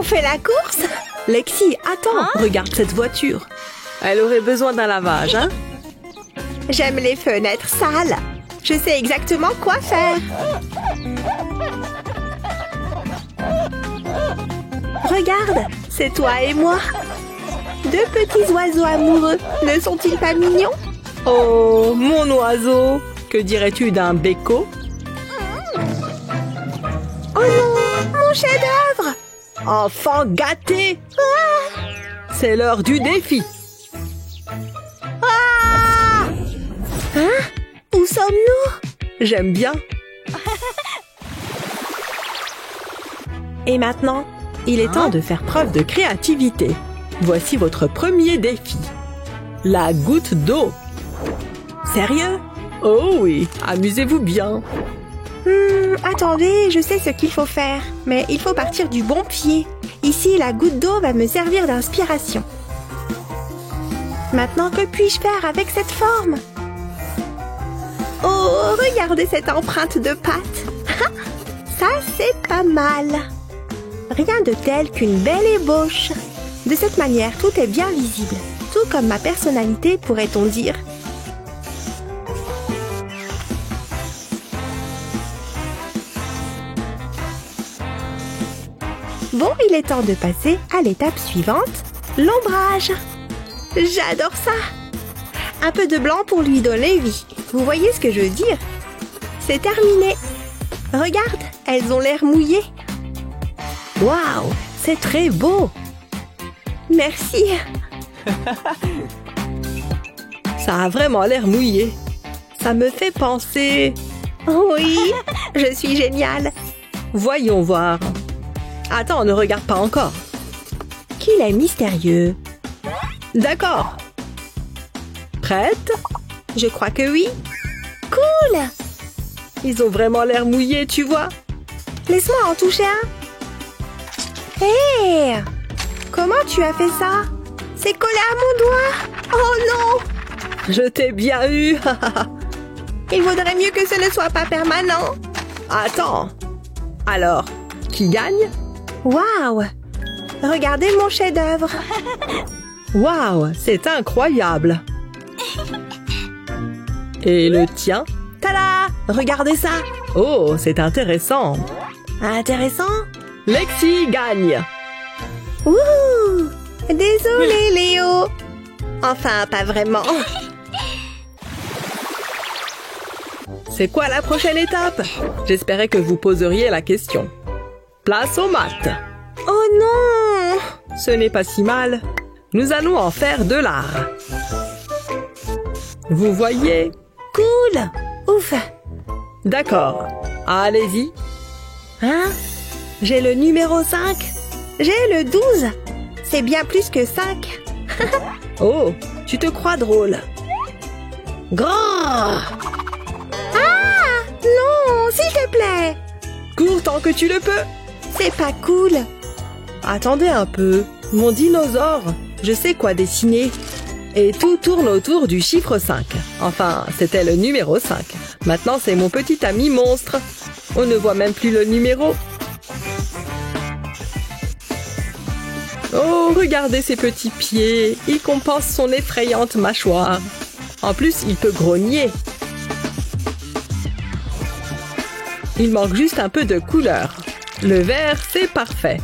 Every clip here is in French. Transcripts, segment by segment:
On fait la course? Lexi, attends, regarde cette voiture. Elle aurait besoin d'un lavage, hein? J'aime les fenêtres sales. Je sais exactement quoi faire. Regarde, c'est toi et moi. Deux petits oiseaux amoureux. Ne sont-ils pas mignons? Oh, mon oiseau! Que dirais-tu d'un béco? Oh non, mon chef-d'œuvre! Enfant gâté! C'est l'heure du défi! Hein? Où sommes-nous? J'aime bien! Et maintenant, il est temps de faire preuve de créativité. Voici votre premier défi. La goutte d'eau. Sérieux? Oh oui, amusez-vous bien. Attendez, je sais ce qu'il faut faire. Mais il faut partir du bon pied. Ici, la goutte d'eau va me servir d'inspiration. Maintenant, que puis-je faire avec cette forme? Oh, regardez cette empreinte de pâte. Ça, c'est pas mal. Rien de tel qu'une belle ébauche. De cette manière, tout est bien visible. Tout comme ma personnalité, pourrait-on dire. Bon, il est temps de passer à l'étape suivante, l'ombrage. J'adore ça. Un peu de blanc pour lui donner vie. Vous voyez ce que je veux dire? C'est terminé. Regarde, elles ont l'air mouillées. Waouh, c'est très beau. Merci. Ça a vraiment l'air mouillé. Ça me fait penser... Oui, je suis géniale. Voyons voir. Attends, ne regarde pas encore. Qu'il est mystérieux. D'accord. Prête? Je crois que oui. Cool! Ils ont vraiment l'air mouillés, tu vois? Laisse-moi en toucher un. Hé! Comment tu as fait ça? C'est collé à mon doigt. Oh non! Je t'ai bien eu. Il vaudrait mieux que ce ne soit pas permanent. Attends. Alors, qui gagne? Waouh! Regardez mon chef-d'œuvre. Waouh, c'est incroyable. Et le tien? Tada! Regardez ça. Oh, c'est intéressant. Intéressant? Lexi gagne. Ouh! Désolée, Léo. Enfin, pas vraiment. C'est quoi la prochaine étape? J'espérais que vous poseriez la question. Place aux maths. Oh non! Ce n'est pas si mal. Nous allons en faire de l'art. Vous voyez? Cool! Ouf! D'accord. Allez-y. Hein? J'ai le numéro 5. J'ai le 12. C'est bien plus que 5. Oh, tu te crois drôle. Grand! Ah! Non, s'il te plaît! Cours tant que tu le peux. C'est pas cool. Attendez un peu. Mon dinosaure, je sais quoi dessiner. Et tout tourne autour du chiffre 5. Enfin, c'était le numéro 5. Maintenant, c'est mon petit ami monstre. On ne voit même plus le numéro. Oh, regardez ses petits pieds. Il compense son effrayante mâchoire. En plus, il peut grogner. Il manque juste un peu de couleur. Le vert, c'est parfait.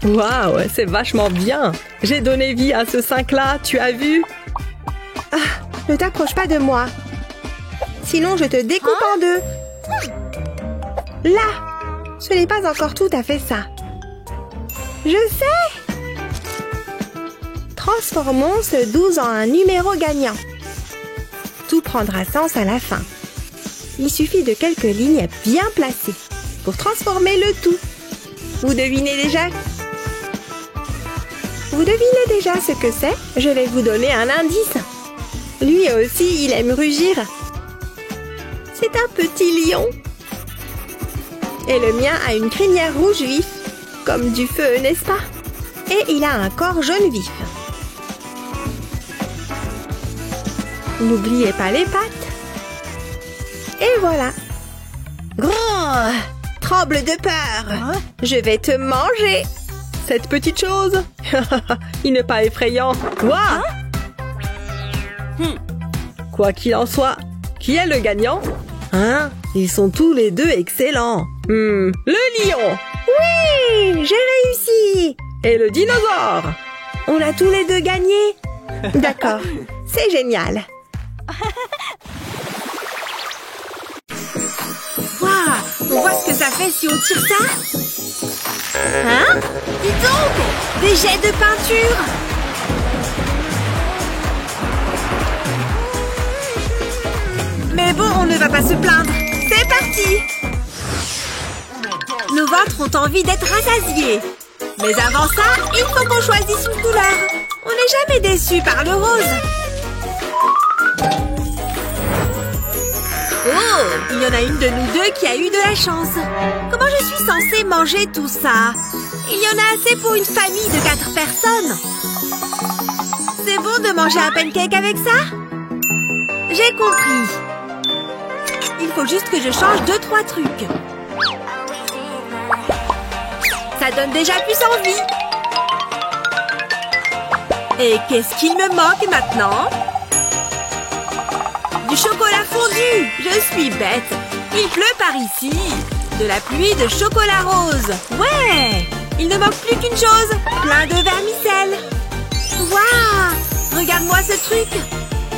Waouh, c'est vachement bien. J'ai donné vie à ce 5-là, tu as vu? Ah, ne t'approche pas de moi. Sinon, je te découpe en deux. Là, ce n'est pas encore tout à fait ça. Je sais. Transformons ce 12 en un numéro gagnant. Tout prendra sens à la fin. Il suffit de quelques lignes bien placées pour transformer le tout. Vous devinez déjà? Vous devinez déjà ce que c'est? Je vais vous donner un indice. Lui aussi, il aime rugir. C'est un petit lion. Et le mien a une crinière rouge vif, comme du feu, n'est-ce pas? Et il a un corps jaune vif. N'oubliez pas les pattes. Et voilà. Oh, tremble de peur. Je vais te manger. Cette petite chose. Il n'est pas effrayant. Quoi? Quoi qu'il en soit, qui est le gagnant? Hein? Ils sont tous les deux excellents. Le lion! Oui, j'ai réussi. Et le dinosaure! On a tous les deux gagné. D'accord, c'est génial. Waouh, on voit ce que ça fait si on tire ça. Hein? Dis donc, des jets de peinture. Mais bon, on ne va pas se plaindre. C'est parti. Nos ventres ont envie d'être rassasiés. Mais avant ça, il faut qu'on choisisse une couleur. On n'est jamais déçu par le rose. Oh, il y en a une de nous deux qui a eu de la chance. Comment je suis censée manger tout ça? Il y en a assez pour une famille de 4 personnes. C'est bon de manger un pancake avec ça? J'ai compris. Il faut juste que je change 2-3 trucs. Ça donne déjà plus envie. Et qu'est-ce qu'il me manque maintenant? Du chocolat fondu. Je suis bête. Il pleut par ici. De la pluie de chocolat rose. Ouais. Il ne manque plus qu'une chose. Plein de vermicelle. Waouh. Regarde-moi ce truc.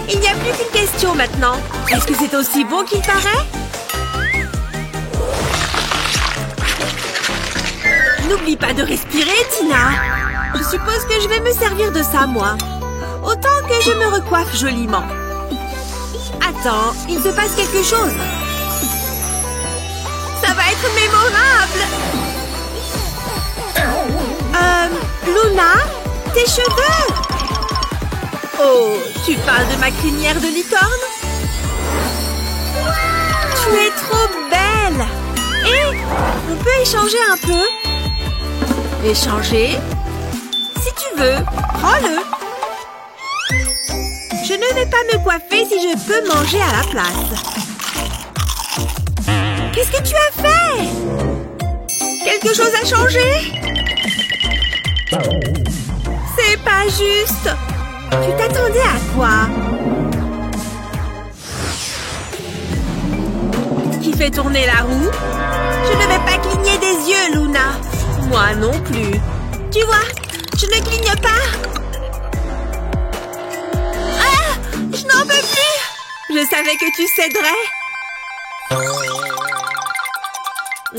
Il n'y a plus qu'une question maintenant. Est-ce que c'est aussi bon qu'il paraît? N'oublie pas de respirer, Tina. Je suppose que je vais me servir de ça, moi. Autant que je me recoiffe joliment. Attends, il se passe quelque chose. Ça va être mémorable. Luna, tes cheveux. Oh, tu parles de ma crinière de licorne? Tu es trop belle. Et on peut échanger un peu? Échanger? Si tu veux, prends-le. Je ne vais pas me coiffer si je peux manger à la place. Qu'est-ce que tu as fait? Quelque chose a changé? C'est pas juste. Tu t'attendais à quoi? Qui fait tourner la roue? Je ne vais pas cligner des yeux, Luna. Moi non plus. Tu vois, je ne cligne pas. Ah! Je n'en peux plus. Je savais que tu céderais.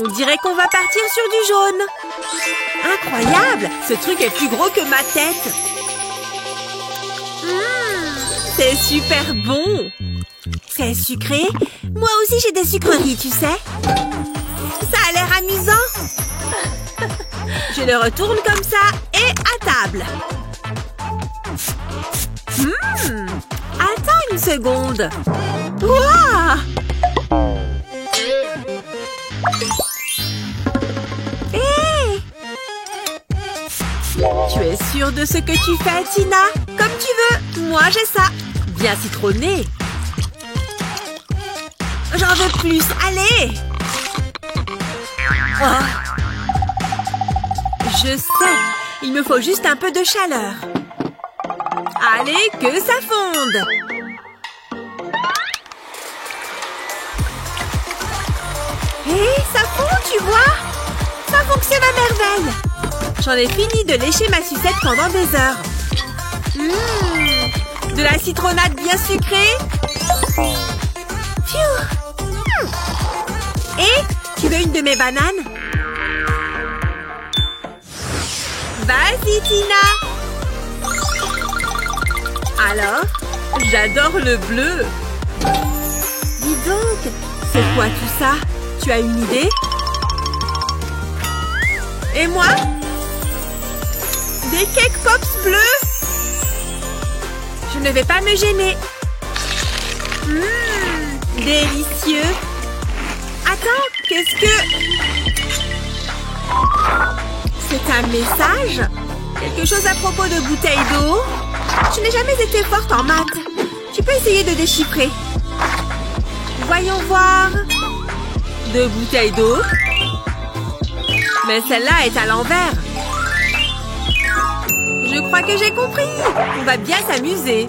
On dirait qu'on va partir sur du jaune. Incroyable! Ce truc est plus gros que ma tête. C'est super bon. C'est sucré. Moi aussi, j'ai des sucreries, tu sais. Ça a l'air amusant. Je le retourne comme ça et à table. Attends une seconde. Waouh! Hey! Tu es sûre de ce que tu fais, Tina? Comme tu veux. Moi, j'ai ça. Bien citronné. J'en veux plus. Allez! Oh. Je sais. Il me faut juste un peu de chaleur. Allez, que ça fonde! Hé, ça fond, tu vois? Ça fonctionne à merveille! J'en ai fini de lécher ma sucette pendant des heures. De la citronnade bien sucrée. Pfiou! Et, tu veux une de mes bananes? Vas-y, Tina! Alors, j'adore le bleu. Dis donc, c'est quoi tout ça? Tu as une idée? Et moi? Des cake pops bleus? Je ne vais pas me gêner. Délicieux. Attends, qu'est-ce que... C'est un message? Quelque chose à propos de bouteilles d'eau? Je n'ai jamais été forte en maths. Tu peux essayer de déchiffrer. Voyons voir. 2 bouteilles d'eau. Mais celle-là est à l'envers. Je crois que j'ai compris. On va bien s'amuser.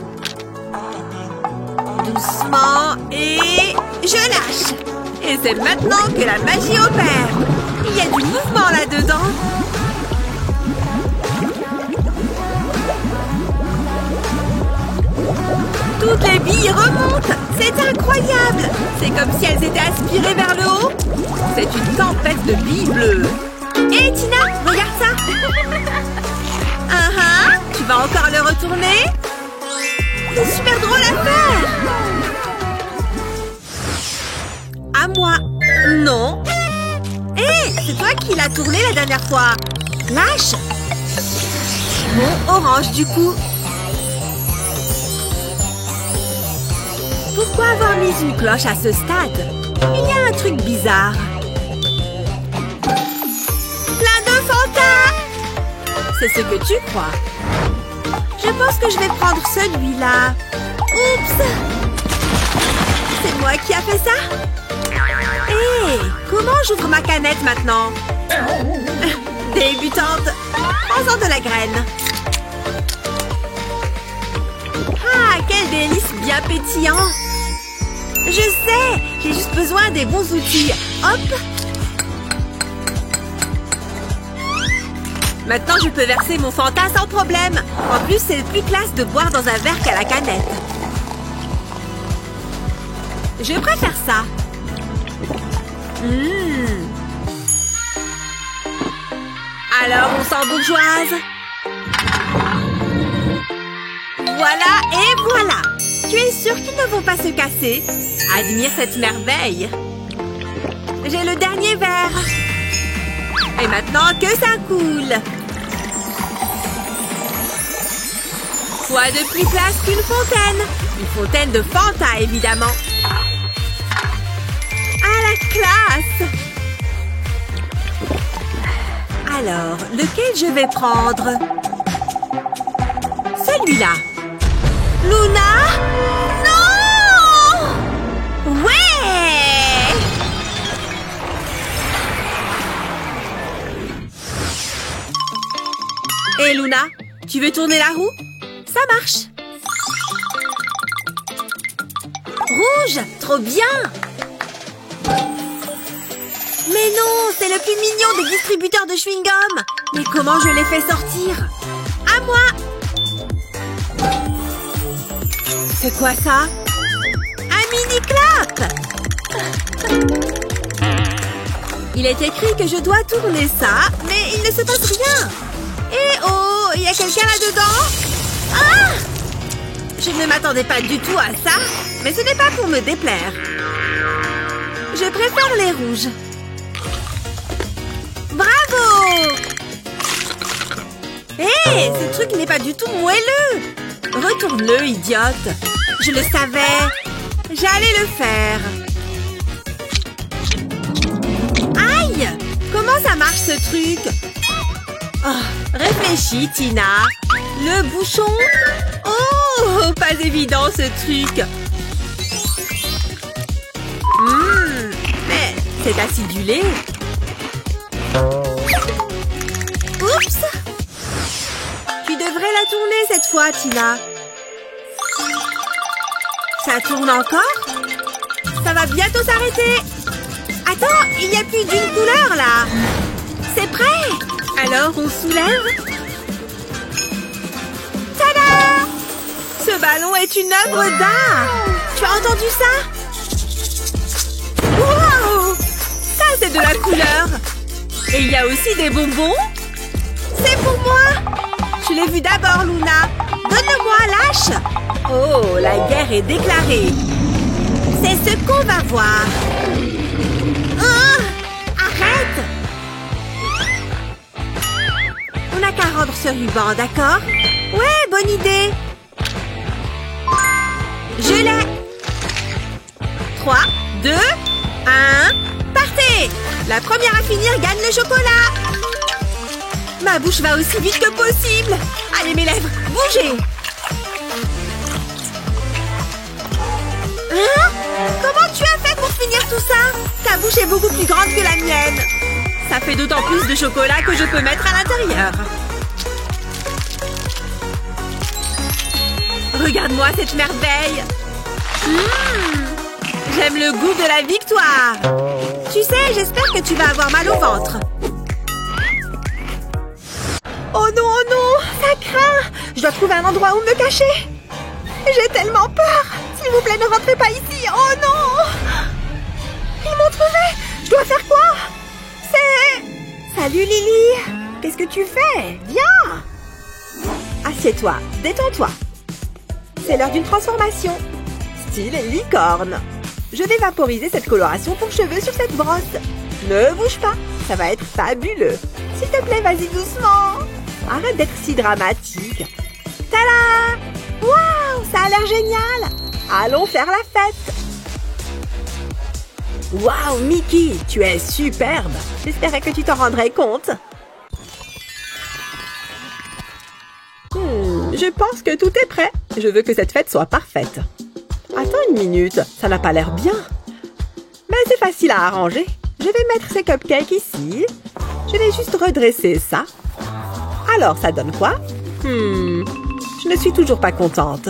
Doucement et je lâche. Et c'est maintenant que la magie opère. Il y a du mouvement là-dedans. Toutes les billes remontent. C'est incroyable. C'est comme si elles étaient aspirées vers le haut. C'est une tempête de billes bleues. Hé, Tina, regarde ça. Tu vas encore le retourner? C'est super drôle à faire. À moi. Non. Hé, c'est toi qui l'as tourné la dernière fois. Lâche. Bon, orange du coup. Pourquoi avoir mis une cloche à ce stade? Il y a un truc bizarre. Plein de Fanta! C'est ce que tu crois. Je pense que je vais prendre celui-là. Oups! C'est moi qui a fait ça? Hé! Comment j'ouvre ma canette maintenant? Débutante! Prends-en de la graine. Ah, quel délice bien pétillant! Je sais! J'ai juste besoin des bons outils. Hop! Maintenant, je peux verser mon Fanta sans problème. En plus, c'est plus classe de boire dans un verre qu'à la canette. Je préfère ça. Alors, on s'embourgeoise. Voilà et voilà. Tu es sûr qu'ils ne vont pas se casser? Admire cette merveille. J'ai le dernier verre. Et maintenant que ça coule. Quoi de plus classe qu'une fontaine? Une fontaine de Fanta, évidemment. À la classe! Alors, lequel je vais prendre? Celui-là. Luna? Non! Ouais! Hé, Luna, tu veux tourner la roue? Ça marche. Rouge, trop bien! Mais non, c'est le plus mignon des distributeurs de chewing-gum. Mais comment je les fais sortir? À moi! C'est quoi ça? Un mini-clap! Il est écrit que je dois tourner ça, mais il ne se passe rien. Eh oh, il y a quelqu'un là-dedans? Ah! Je ne m'attendais pas du tout à ça, mais ce n'est pas pour me déplaire. Je préfère les rouges. Bravo! Hé, ce truc n'est pas du tout moelleux. Retourne-le, idiote. Je le savais. J'allais le faire. Aïe! Comment ça marche, ce truc? Oh, réfléchis, Tina. Le bouchon? Oh, pas évident, ce truc. Mais c'est acidulé. Oups! Tu devrais la tourner cette fois, Tina. Ça tourne encore? Ça va bientôt s'arrêter. Attends, il n'y a plus d'une couleur, là. C'est prêt. Alors, on soulève. Tada! Ce ballon est une œuvre d'art. Tu as entendu ça? Wow! Ça, c'est de la couleur. Et il y a aussi des bonbons. C'est pour moi. Je l'ai vu d'abord, Luna. Donne-le-moi, lâche. Oh, la guerre est déclarée. C'est ce qu'on va voir. Oh, arrête. On n'a qu'à rendre ce ruban, d'accord? Ouais, bonne idée. Je l'ai. 3, 2, 1, partez! La première à finir gagne le chocolat. Ma bouche va aussi vite que possible. Allez, mes lèvres, bougez. Hein? Comment tu as fait pour finir tout ça? Ta bouche est beaucoup plus grande que la mienne. Ça fait d'autant plus de chocolat que je peux mettre à l'intérieur. Regarde-moi cette merveille. J'aime le goût de la victoire. Tu sais, j'espère que tu vas avoir mal au ventre. Oh non, ça craint. Je dois trouver un endroit où me cacher. J'ai tellement peur. S'il vous plaît, ne rentrez pas ici. Oh non. Ils m'ont trouvé. Je dois faire quoi? Salut Lily. Qu'est-ce que tu fais? Viens. Assieds-toi, détends-toi. C'est l'heure d'une transformation. Style licorne. Je vais vaporiser cette coloration pour cheveux sur cette brosse. Ne bouge pas, ça va être fabuleux. S'il te plaît, vas-y doucement. Arrête d'être si dramatique. Tada! Waouh, ça a l'air génial. Allons faire la fête. Waouh, Mickey, tu es superbe. J'espérais que tu t'en rendrais compte. Je pense que tout est prêt. Je veux que cette fête soit parfaite. Attends une minute, ça n'a pas l'air bien. Mais c'est facile à arranger. Je vais mettre ces cupcakes ici. Je vais juste redresser ça. Alors, ça donne quoi? Je ne suis toujours pas contente.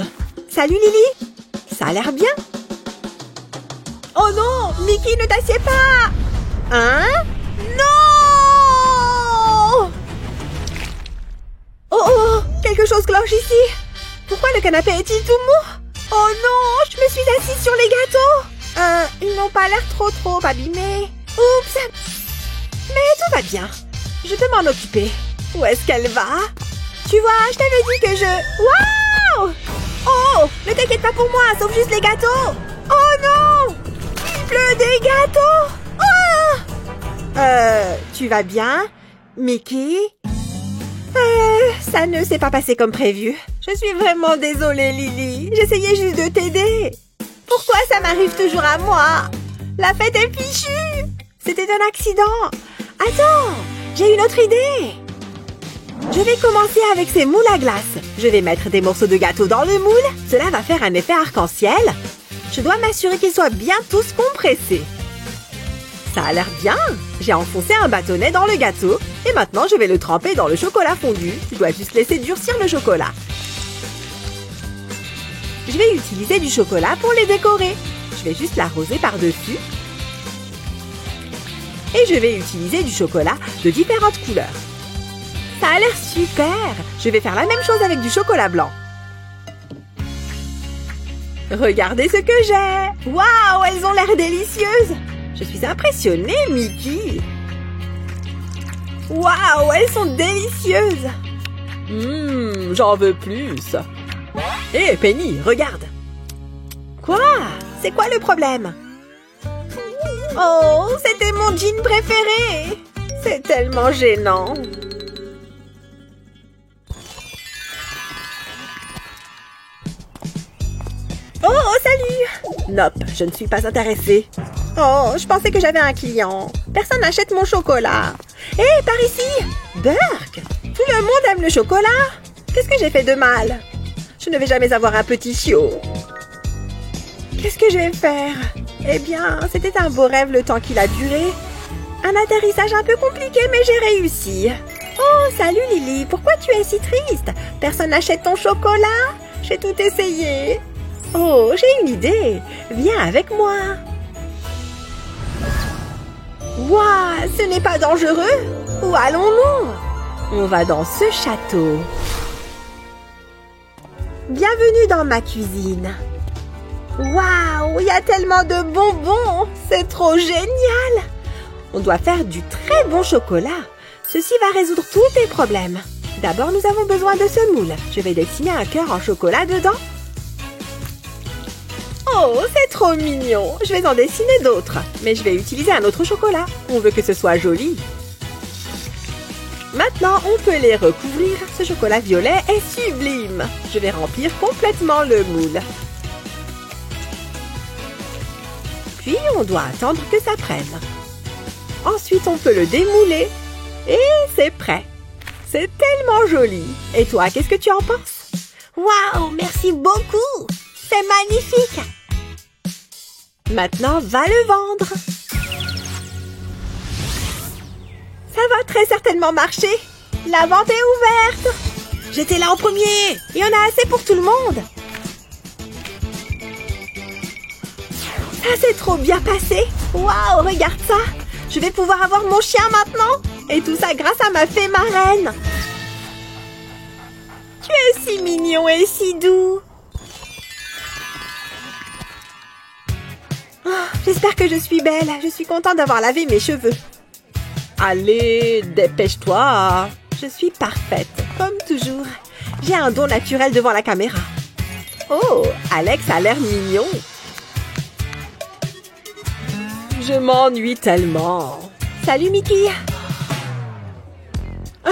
Salut Lily. Ça a l'air bien. Oh non, Mickey, ne t'assieds pas. Hein? Non! Oh, quelque chose cloche ici. Pourquoi le canapé est-il tout mou? Oh non, je me suis assise sur les gâteaux. Ils n'ont pas l'air trop abîmés. Oups. Mais tout va bien. Je peux m'en occuper. Où est-ce qu'elle va? Tu vois, je t'avais dit que je... Waouh! Oh, ne t'inquiète pas pour moi, sauf juste les gâteaux. Oh non! Il pleut des gâteaux. Oh! Tu vas bien, Mickey? Ça ne s'est pas passé comme prévu. Je suis vraiment désolée, Lily. J'essayais juste de t'aider. Pourquoi ça m'arrive toujours à moi? La fête est fichue. C'était un accident. Attends, j'ai une autre idée. Je vais commencer avec ces moules à glace. Je vais mettre des morceaux de gâteau dans le moule. Cela va faire un effet arc-en-ciel. Je dois m'assurer qu'ils soient bien tous compressés. Ça a l'air bien. J'ai enfoncé un bâtonnet dans le gâteau. Et maintenant, je vais le tremper dans le chocolat fondu. Je dois juste laisser durcir le chocolat. Je vais utiliser du chocolat pour les décorer. Je vais juste l'arroser par-dessus. Et je vais utiliser du chocolat de différentes couleurs. Ça a l'air super. Je vais faire la même chose avec du chocolat blanc. Regardez ce que j'ai. Waouh, elles ont l'air délicieuses. Je suis impressionnée, Mickey. Waouh, elles sont délicieuses. J'en veux plus. Hé, Penny, regarde. Quoi? C'est quoi le problème? Oh, c'était mon jean préféré. C'est tellement gênant. Oh, salut. Nope, je ne suis pas intéressée. Oh, je pensais que j'avais un client. Personne n'achète mon chocolat. Hé, par ici. Burke, tout le monde aime le chocolat. Qu'est-ce que j'ai fait de mal? Je ne vais jamais avoir un petit chiot. Qu'est-ce que je vais faire? Eh bien, c'était un beau rêve le temps qu'il a duré. Un atterrissage un peu compliqué, mais j'ai réussi. Oh, salut Lily. Pourquoi tu es si triste? Personne n'achète ton chocolat? J'ai tout essayé. Oh, j'ai une idée. Viens avec moi. Waouh, ce n'est pas dangereux? Où allons-nous? On va dans ce château. Bienvenue dans ma cuisine. Waouh, il y a tellement de bonbons. C'est trop génial. On doit faire du très bon chocolat. Ceci va résoudre tous tes problèmes. D'abord, nous avons besoin de ce moule. Je vais dessiner un cœur en chocolat dedans. Oh, c'est trop mignon. Je vais en dessiner d'autres. Mais je vais utiliser un autre chocolat. On veut que ce soit joli. Maintenant, on peut les recouvrir. Ce chocolat violet est sublime. Je vais remplir complètement le moule. Puis, on doit attendre que ça prenne. Ensuite, on peut le démouler. Et c'est prêt. C'est tellement joli. Et toi, qu'est-ce que tu en penses? Waouh, merci beaucoup. C'est magnifique. Maintenant, va le vendre. Ça va très certainement marcher. La vente est ouverte. J'étais là en premier. Il y en a assez pour tout le monde. Ça s'est trop bien passé. Waouh, regarde ça. Je vais pouvoir avoir mon chien maintenant. Et tout ça grâce à ma fée marraine. Tu es si mignon et si doux. Oh, j'espère que je suis belle. Je suis contente d'avoir lavé mes cheveux. Allez, dépêche-toi. Je suis parfaite, comme toujours. J'ai un don naturel devant la caméra. Oh, Alex a l'air mignon. Je m'ennuie tellement. Salut, Mickey. Oh,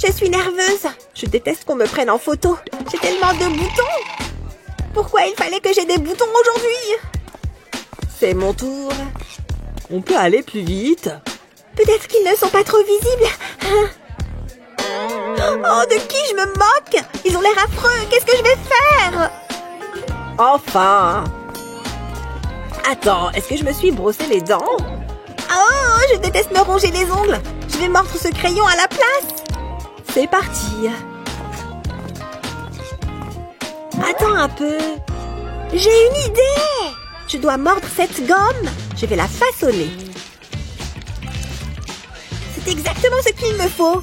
je suis nerveuse. Je déteste qu'on me prenne en photo. J'ai tellement de boutons. Pourquoi il fallait que j'ai des boutons aujourd'hui? C'est mon tour. On peut aller plus vite. Peut-être qu'ils ne sont pas trop visibles. Oh, de qui je me moque? Ils ont l'air affreux. Qu'est-ce que je vais faire? Enfin. Attends, est-ce que je me suis brossé les dents? Oh, je déteste me ronger les ongles. Je vais mordre ce crayon à la place. C'est parti. Attends un peu. J'ai une idée. Je dois mordre cette gomme. Je vais la façonner. C'est exactement ce qu'il me faut.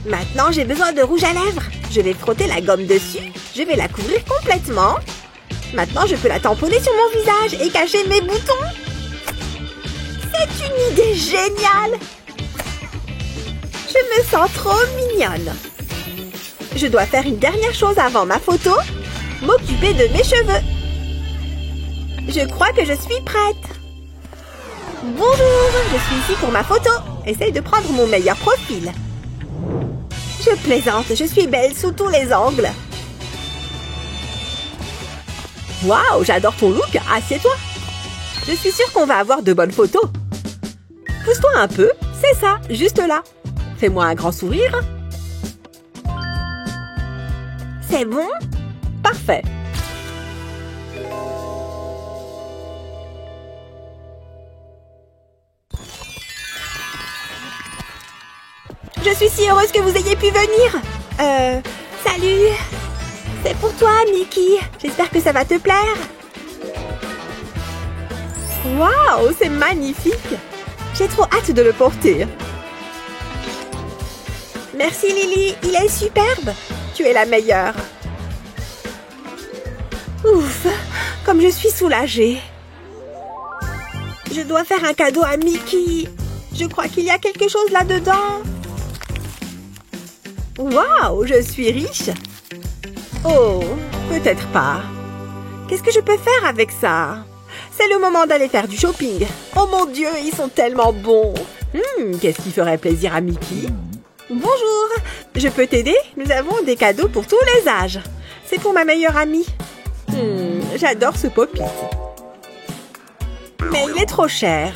Maintenant, j'ai besoin de rouge à lèvres. Je vais frotter la gomme dessus. Je vais la couvrir complètement. Maintenant, je peux la tamponner sur mon visage et cacher mes boutons. C'est une idée géniale. Je me sens trop mignonne. Je dois faire une dernière chose avant ma photo. M'occuper de mes cheveux. Je crois que je suis prête. Bonjour, je suis ici pour ma photo. Essaye de prendre mon meilleur profil. Je plaisante, je suis belle sous tous les angles. Waouh, j'adore ton look. Assieds-toi. Je suis sûre qu'on va avoir de bonnes photos. Pousse-toi un peu. C'est ça, juste là. Fais-moi un grand sourire. C'est bon? Parfait. Je suis si heureuse que vous ayez pu venir. Salut. C'est pour toi, Mickey. J'espère que ça va te plaire. Waouh, c'est magnifique. J'ai trop hâte de le porter. Merci, Lily. Il est superbe. Tu es la meilleure. Ouf, comme je suis soulagée. Je dois faire un cadeau à Mickey. Je crois qu'il y a quelque chose là-dedans. Waouh, je suis riche. Oh, peut-être pas. Qu'est-ce que je peux faire avec ça? C'est le moment d'aller faire du shopping. Oh mon Dieu, ils sont tellement bons. Qu'est-ce qui ferait plaisir à Mickey? Bonjour, je peux t'aider? Nous avons des cadeaux pour tous les âges. C'est pour ma meilleure amie. J'adore ce pop-it. Mais il est trop cher.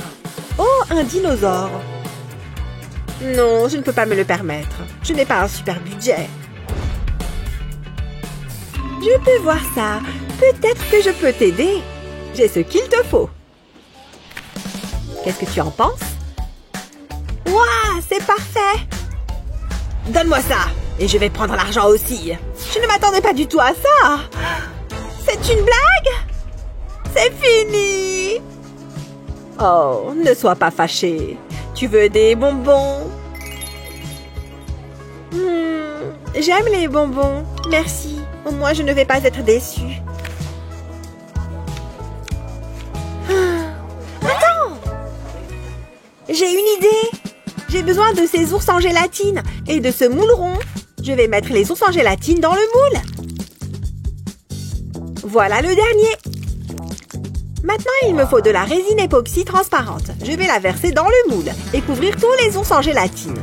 Oh, un dinosaure. Non, je ne peux pas me le permettre. Je n'ai pas un super budget. Je peux voir ça. Peut-être que je peux t'aider. J'ai ce qu'il te faut. Qu'est-ce que tu en penses? Waouh, c'est parfait. Donne-moi ça. Et je vais prendre l'argent aussi. Je ne m'attendais pas du tout à ça. C'est une blague? C'est fini. Oh, ne sois pas fâchée. Tu veux des bonbons? J'aime les bonbons. Merci. Au moins, je ne vais pas être déçue. Attends! J'ai une idée. J'ai besoin de ces ours en gélatine et de ce moule rond. Je vais mettre les ours en gélatine dans le moule. Voilà le dernier. Maintenant, il me faut de la résine époxy transparente. Je vais la verser dans le moule et couvrir tous les ours en gélatine.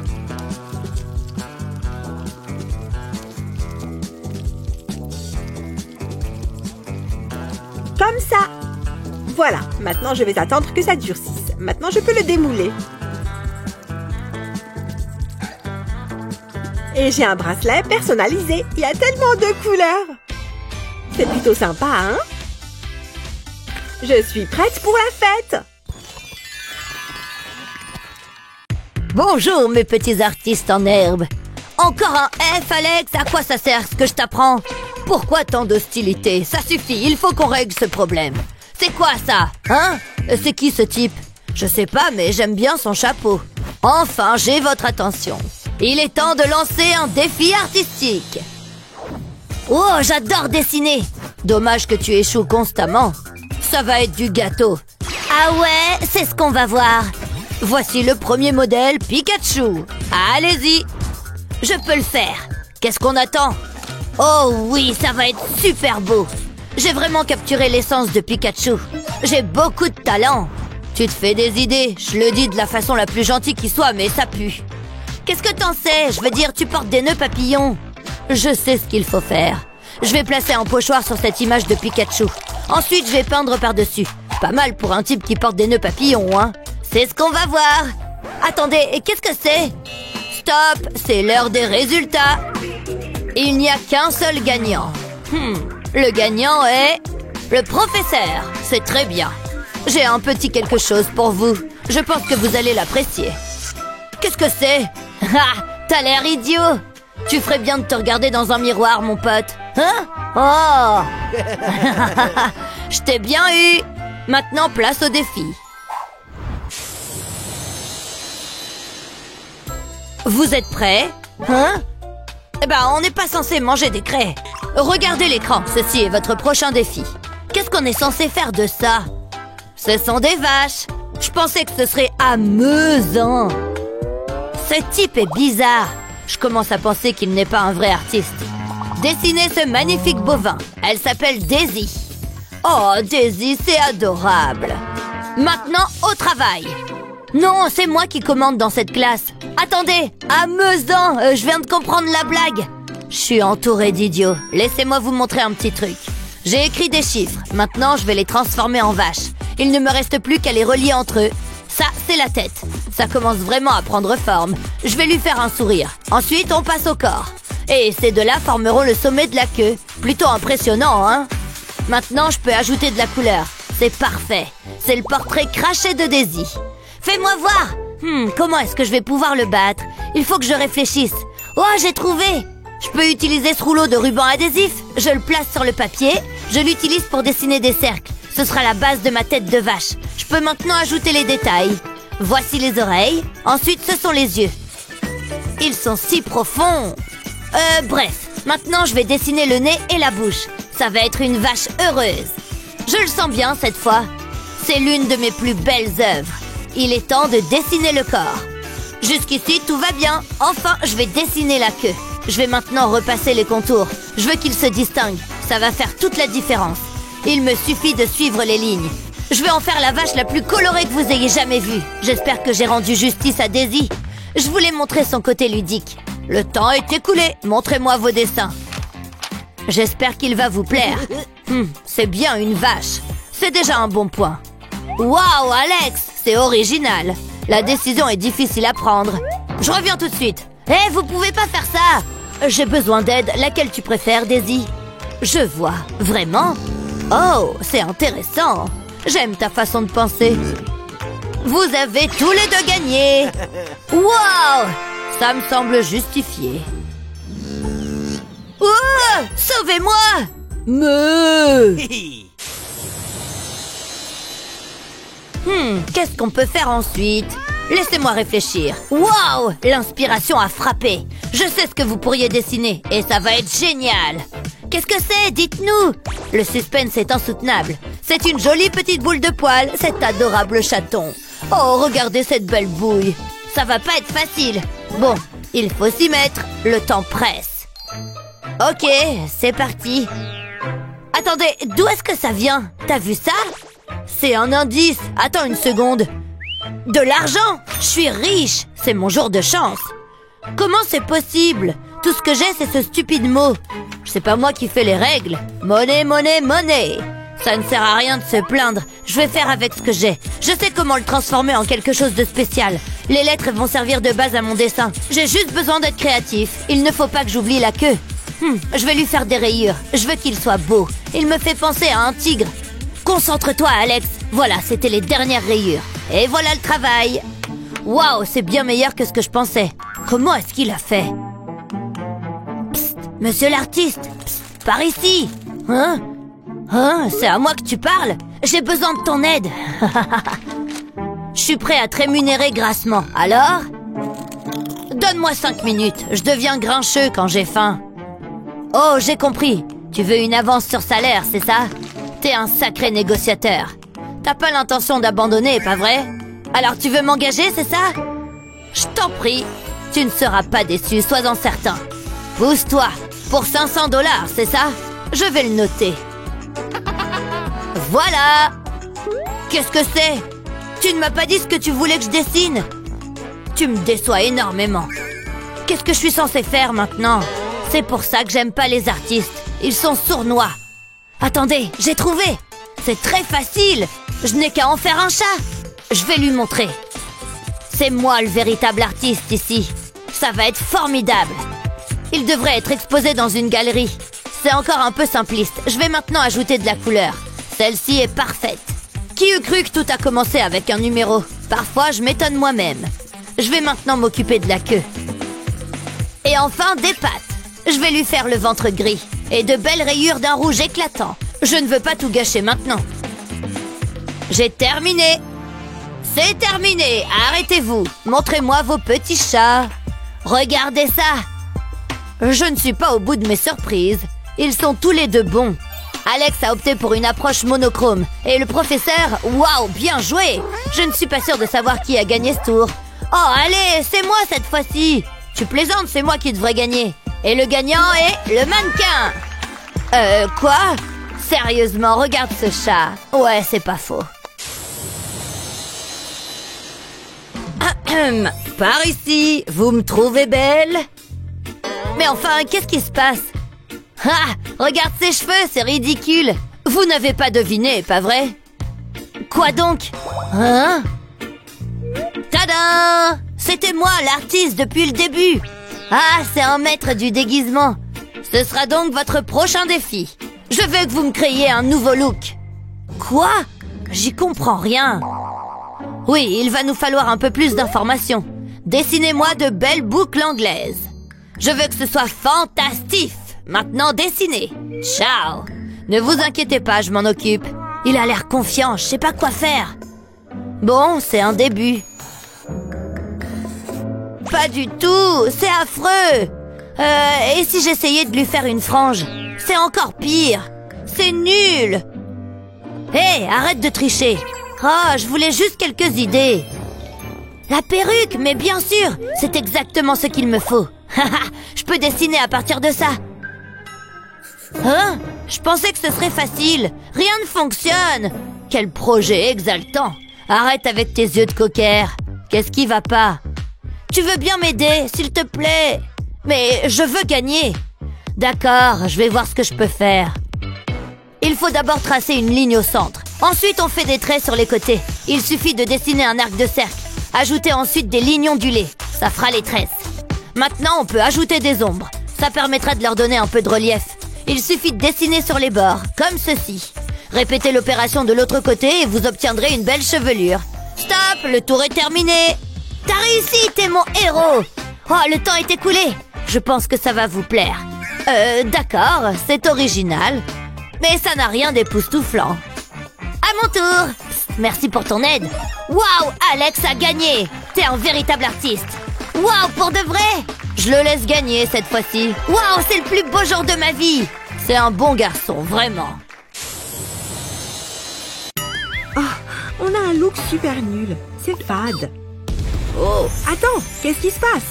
Comme ça. Voilà, maintenant je vais attendre que ça durcisse. Maintenant, je peux le démouler. Et j'ai un bracelet personnalisé. Il y a tellement de couleurs. C'est plutôt sympa, hein? Je suis prête pour la fête. Bonjour mes petits artistes en herbe. Encore un F, Alex? À quoi ça sert ce que je t'apprends? Pourquoi tant d'hostilité? Ça suffit, il faut qu'on règle ce problème. C'est quoi ça? Hein? C'est qui ce type? Je sais pas, mais j'aime bien son chapeau. Enfin, j'ai votre attention. Il est temps de lancer un défi artistique. Oh, j'adore dessiner. Dommage que tu échoues constamment. Ça va être du gâteau. Ah ouais, c'est ce qu'on va voir. Voici le premier modèle Pikachu. Allez-y. Je peux le faire. Qu'est-ce qu'on attend? Oh oui, ça va être super beau. J'ai vraiment capturé l'essence de Pikachu. J'ai beaucoup de talent. Tu te fais des idées. Je le dis de la façon la plus gentille qui soit, mais ça pue. Qu'est-ce que t'en sais? Je veux dire, tu portes des nœuds papillons. Je sais ce qu'il faut faire. Je vais placer un pochoir sur cette image de Pikachu. Ensuite, je vais peindre par-dessus. Pas mal pour un type qui porte des nœuds papillons, hein. C'est ce qu'on va voir. Attendez, et qu'est-ce que c'est? Stop, c'est l'heure des résultats. Il n'y a qu'un seul gagnant. Le gagnant est... le professeur. C'est très bien. J'ai un petit quelque chose pour vous. Je pense que vous allez l'apprécier. Qu'est-ce que c'est? Ah, t'as l'air idiot. Tu ferais bien de te regarder dans un miroir, mon pote. Hein? Oh. Je t'ai bien eu. Maintenant, place au défi. Vous êtes prêts? Hein? Eh ben, on n'est pas censé manger des craies. Regardez l'écran, ceci est votre prochain défi. Qu'est-ce qu'on est censé faire de ça? Ce sont des vaches. Je pensais que ce serait amusant. Ce type est bizarre. Je commence à penser qu'il n'est pas un vrai artiste. Dessinez ce magnifique bovin. Elle s'appelle Daisy. Oh, Daisy, c'est adorable. Maintenant, au travail. Non, c'est moi qui commande dans cette classe. Attendez, amusant, je viens de comprendre la blague. Je suis entourée d'idiots. Laissez-moi vous montrer un petit truc. J'ai écrit des chiffres. Maintenant, je vais les transformer en vaches. Il ne me reste plus qu'à les relier entre eux. Ça, c'est la tête. Ça commence vraiment à prendre forme. Je vais lui faire un sourire. Ensuite, on passe au corps. Et ces deux-là formeront le sommet de la queue. Plutôt impressionnant, hein? Maintenant, je peux ajouter de la couleur. C'est parfait. C'est le portrait craché de Daisy. Fais-moi voir. Comment est-ce que je vais pouvoir le battre? Il faut que je réfléchisse. Oh, j'ai trouvé. Je peux utiliser ce rouleau de ruban adhésif. Je le place sur le papier. Je l'utilise pour dessiner des cercles. Ce sera la base de ma tête de vache. Je peux maintenant ajouter les détails. Voici les oreilles. Ensuite, ce sont les yeux. Ils sont si profonds. Bref. Maintenant, je vais dessiner le nez et la bouche. Ça va être une vache heureuse. Je le sens bien cette fois. C'est l'une de mes plus belles œuvres. Il est temps de dessiner le corps. Jusqu'ici, tout va bien. Enfin, je vais dessiner la queue. Je vais maintenant repasser les contours. Je veux qu'il se distingue. Ça va faire toute la différence. Il me suffit de suivre les lignes. Je vais en faire la vache la plus colorée que vous ayez jamais vue. J'espère que j'ai rendu justice à Daisy. Je voulais montrer son côté ludique. Le temps est écoulé. Montrez-moi vos dessins. J'espère qu'il va vous plaire. C'est bien une vache. C'est déjà un bon point. Waouh, Alex, c'est original. La décision est difficile à prendre. Je reviens tout de suite. Vous pouvez pas faire ça. J'ai besoin d'aide. Laquelle tu préfères, Daisy? Je vois. Vraiment? Oh, c'est intéressant. J'aime ta façon de penser. Vous avez tous les deux gagné. Waouh! Ça me semble justifié. Oh! Sauvez-moi! Qu'est-ce qu'on peut faire ensuite? Laissez-moi réfléchir. Waouh! L'inspiration a frappé. Je sais ce que vous pourriez dessiner et ça va être génial. Qu'est-ce que c'est? Dites-nous! Le suspense est insoutenable. C'est une jolie petite boule de poil, cet adorable chaton. Oh, regardez cette belle bouille. Ça va pas être facile. Bon, il faut s'y mettre. Le temps presse. Ok, c'est parti. Attendez, d'où est-ce que ça vient? T'as vu ça? C'est un indice. Attends une seconde. De l'argent! Je suis riche! C'est mon jour de chance. Comment c'est possible? Tout ce que j'ai, c'est ce stupide mot. C'est pas moi qui fais les règles. Monnaie, monnaie, monnaie. Ça ne sert à rien de se plaindre. Je vais faire avec ce que j'ai. Je sais comment le transformer en quelque chose de spécial. Les lettres vont servir de base à mon dessin. J'ai juste besoin d'être créatif. Il ne faut pas que j'oublie la queue. Je vais lui faire des rayures. Je veux qu'il soit beau. Il me fait penser à un tigre. Concentre-toi, Alex. Voilà, c'était les dernières rayures. Et voilà le travail. Waouh, c'est bien meilleur que ce que je pensais. Comment est-ce qu'il a fait? Psst, monsieur l'artiste. Psst, par ici. Hein? Hein? C'est à moi que tu parles? J'ai besoin de ton aide. Je suis prêt à te rémunérer grassement. Alors? Donne-moi 5 minutes. Je deviens grincheux quand j'ai faim. Oh, j'ai compris. Tu veux une avance sur salaire, c'est ça? T'es un sacré négociateur. T'as pas l'intention d'abandonner, pas vrai? Alors tu veux m'engager, c'est ça? Je t'en prie. Tu ne seras pas déçu, sois-en certain. Pousse-toi. Pour 500 $, c'est ça? Je vais le noter. Voilà. Qu'est-ce que c'est? Tu ne m'as pas dit ce que tu voulais que je dessine. Tu me déçois énormément. Qu'est-ce que je suis censée faire maintenant? C'est pour ça que j'aime pas les artistes. Ils sont sournois. Attendez, j'ai trouvé. C'est très facile. Je n'ai qu'à en faire un chat. Je vais lui montrer. C'est moi le véritable artiste ici. Ça va être formidable. Il devrait être exposé dans une galerie. C'est encore un peu simpliste. Je vais maintenant ajouter de la couleur. Celle-ci est parfaite. Qui eût cru que tout a commencé avec un numéro? Parfois, je m'étonne moi-même. Je vais maintenant m'occuper de la queue. Et enfin, des pattes. Je vais lui faire le ventre gris. Et de belles rayures d'un rouge éclatant. Je ne veux pas tout gâcher maintenant. J'ai terminé. C'est terminé. Arrêtez-vous. Montrez-moi vos petits chats. Regardez ça. Je ne suis pas au bout de mes surprises. Ils sont tous les deux bons. Alex a opté pour une approche monochrome. Et le professeur, waouh, bien joué. Je ne suis pas sûre de savoir qui a gagné ce tour. Oh, allez, c'est moi cette fois-ci. Tu plaisantes, c'est moi qui devrais gagner. Et le gagnant est le mannequin. Quoi? Sérieusement, regarde ce chat. Ouais, c'est pas faux. Par ici, vous me trouvez belle? Mais enfin, qu'est-ce qui se passe? Ah, regarde ses cheveux, c'est ridicule. Vous n'avez pas deviné, pas vrai? Quoi donc? Hein? Tada! C'était moi, l'artiste, depuis le début. Ah, c'est un maître du déguisement. Ce sera donc votre prochain défi. Je veux que vous me créiez un nouveau look. Quoi? J'y comprends rien. Oui, il va nous falloir un peu plus d'informations. Dessinez-moi de belles boucles anglaises. Je veux que ce soit fantastique. Maintenant, dessinez. Ciao. Ne vous inquiétez pas, je m'en occupe. Il a l'air confiant, je sais pas quoi faire. Bon, c'est un début. Pas du tout, c'est affreux. Et si j'essayais de lui faire une frange? C'est encore pire. C'est nul. Hé, arrête de tricher. Oh, je voulais juste quelques idées. La perruque, mais bien sûr, c'est exactement ce qu'il me faut. Je peux dessiner à partir de ça. Hein? Je pensais que ce serait facile. Rien ne fonctionne. Quel projet exaltant. Arrête avec tes yeux de cocker. Qu'est-ce qui va pas? Tu veux bien m'aider, s'il te plaît? Mais je veux gagner. D'accord, je vais voir ce que je peux faire. Il faut d'abord tracer une ligne au centre. Ensuite, on fait des traits sur les côtés. Il suffit de dessiner un arc de cercle. Ajoutez ensuite des lignes ondulées. Ça fera les tresses. Maintenant, on peut ajouter des ombres. Ça permettra de leur donner un peu de relief. Il suffit de dessiner sur les bords, comme ceci. Répétez l'opération de l'autre côté et vous obtiendrez une belle chevelure. Stop, le tour est terminé. T'as réussi, t'es mon héros. Oh, le temps est écoulé. Je pense que ça va vous plaire. D'accord, c'est original. Mais ça n'a rien d'époustouflant. À mon tour. Psst, merci pour ton aide. Waouh, Alex a gagné. T'es un véritable artiste. Waouh, pour de vrai. Je le laisse gagner cette fois-ci. Waouh, c'est le plus beau jour de ma vie. C'est un bon garçon, vraiment. Oh, on a un look super nul. C'est fade. Oh, Attends, qu'est-ce qui se passe?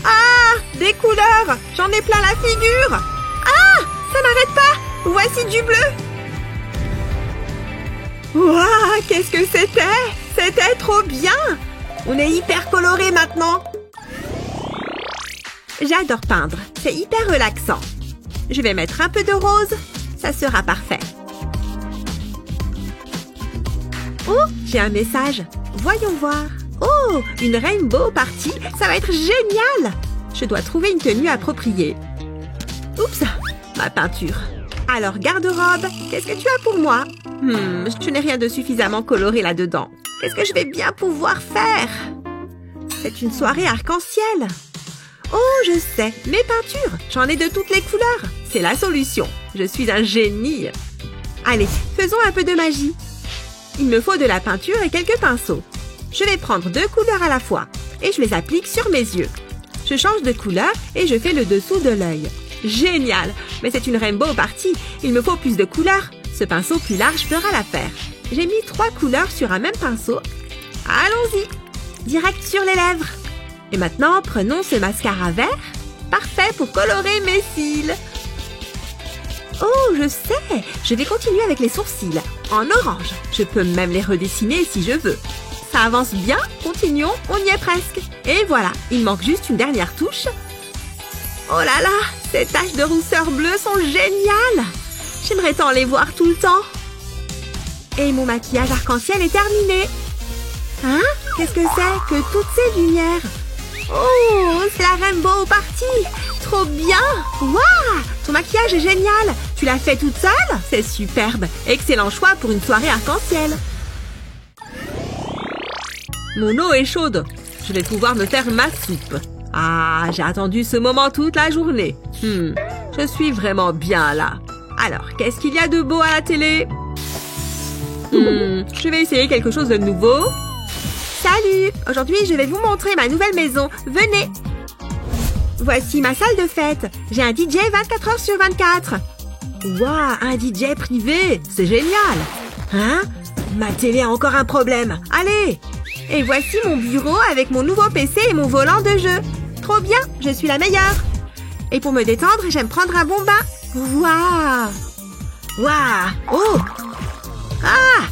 Ah, des couleurs. J'en ai plein la figure. Ah, ça n'arrête pas. Voici du bleu. Waouh, qu'est-ce que c'était? C'était trop bien. On est hyper coloré maintenant. J'adore peindre. C'est hyper relaxant. Je vais mettre un peu de rose. Ça sera parfait. Oh, j'ai un message. Voyons voir. Oh, une rainbow party. Ça va être génial. Je dois trouver une tenue appropriée. Oups, ma peinture. Alors, garde-robe, qu'est-ce que tu as pour moi? Je n'ai rien de suffisamment coloré là-dedans. Qu'est-ce que je vais bien pouvoir faire? C'est une soirée arc-en-ciel. Oh, je sais, mes peintures. J'en ai de toutes les couleurs. C'est la solution. Je suis un génie. Allez, faisons un peu de magie. Il me faut de la peinture et quelques pinceaux. Je vais prendre 2 couleurs à la fois et je les applique sur mes yeux. Je change de couleur et je fais le dessous de l'œil. Génial! Mais c'est une rainbow party. Il me faut plus de couleurs. Ce pinceau plus large fera l'affaire. J'ai mis 3 couleurs sur un même pinceau. Allons-y! Direct sur les lèvres. Et maintenant, prenons ce mascara vert. Parfait pour colorer mes cils. Oh, je sais! Je vais continuer avec les sourcils. En orange. Je peux même les redessiner si je veux. Ça avance bien. Continuons, on y est presque. Et voilà, il manque juste une dernière touche. Oh là là, ces taches de rousseur bleue sont géniales! J'aimerais tant les voir tout le temps. Et mon maquillage arc-en-ciel est terminé. Hein? Qu'est-ce que c'est que toutes ces lumières? Oh, c'est la rainbow party! Trop bien! Waouh! Ton maquillage est génial! Tu l'as fait toute seule? C'est superbe! Excellent choix pour une soirée arc-en-ciel. Mon eau est chaude. Je vais pouvoir me faire ma soupe. Ah, j'ai attendu ce moment toute la journée. Je suis vraiment bien là. Alors, qu'est-ce qu'il y a de beau à la télé? Je vais essayer quelque chose de nouveau. Salut! Aujourd'hui, je vais vous montrer ma nouvelle maison. Venez! Voici ma salle de fête. J'ai un DJ 24 heures sur 24. Waouh, un DJ privé! C'est génial! Hein? Ma télé a encore un problème. Allez! Et voici mon bureau avec mon nouveau PC et mon volant de jeu. Trop bien, je suis la meilleure. Et pour me détendre, j'aime prendre un bon bain. Waouh! Waouh! Oh! Ah!